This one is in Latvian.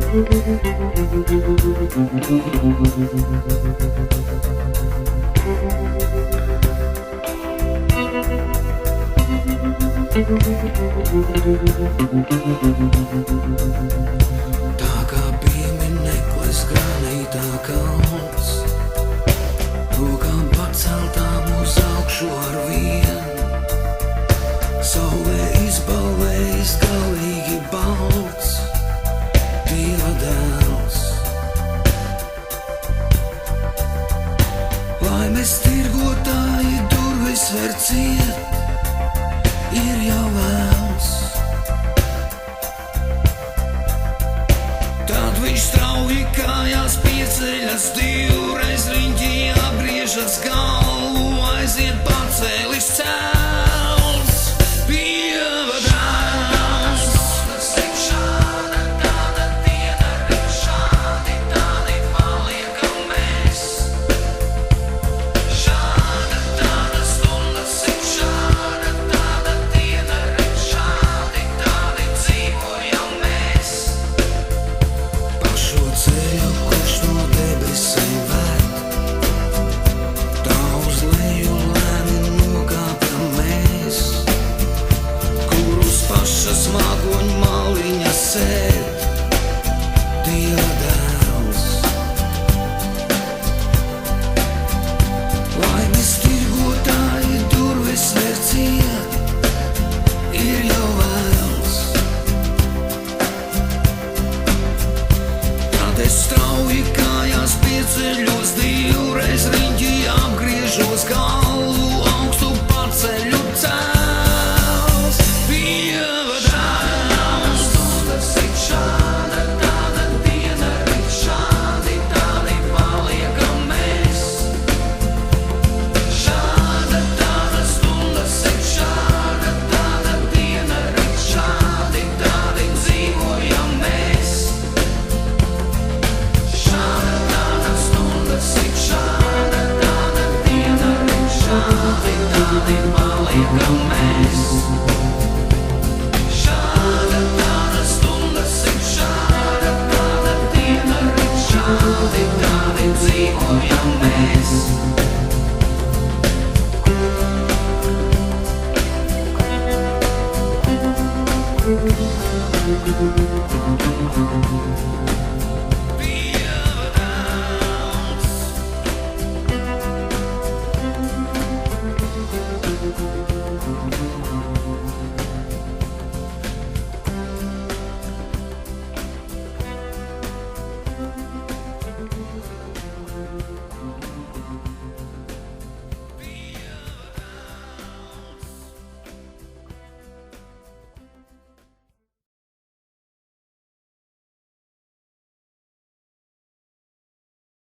Tā kā piemineklis granītā kalns, rokām paceltām uz augšu ar vienu, saulē izbalvējis galīgi balts Dieva dēls. Laimes tirgotāji durvis ver ciet, ir jau vēls. Tad viņš strauji kājās pieceļas, divreiz riņķī apgriežas galvu, aiziet pacēlis cēls. Dieva dēls. Šāda tāda diena, šādi tādi paliekam mēs. Šāda tāda stunda, šāda tāda diena, šādi tādi dzīvojam mēs. Pa šo ceļu, kurš no debesīm ved, tā uz leju lēni nokāpjam mēs, kur uz pašas mākoņu maliņas sēd Dieva dēls. Laimes tirgotāji durvis ver ciet, ir jau vēls. Tad es strauji kājās pieceļos, divreiz riņķī apgriežos, galvu augstu paceļu cēls. Dieva dēls. Šāda tāda diena, šādi tādi paliekam mēs. Šāda tāda stunda, šāda tāda diena, šādi tādi dzīvojam mēs. Šāda tāda stunda, šāda tāda diena, šādi tādi paliekam mēs. Šāda tāda stunda, šāda tāda diena, šādi tādi dzīvojam mēs.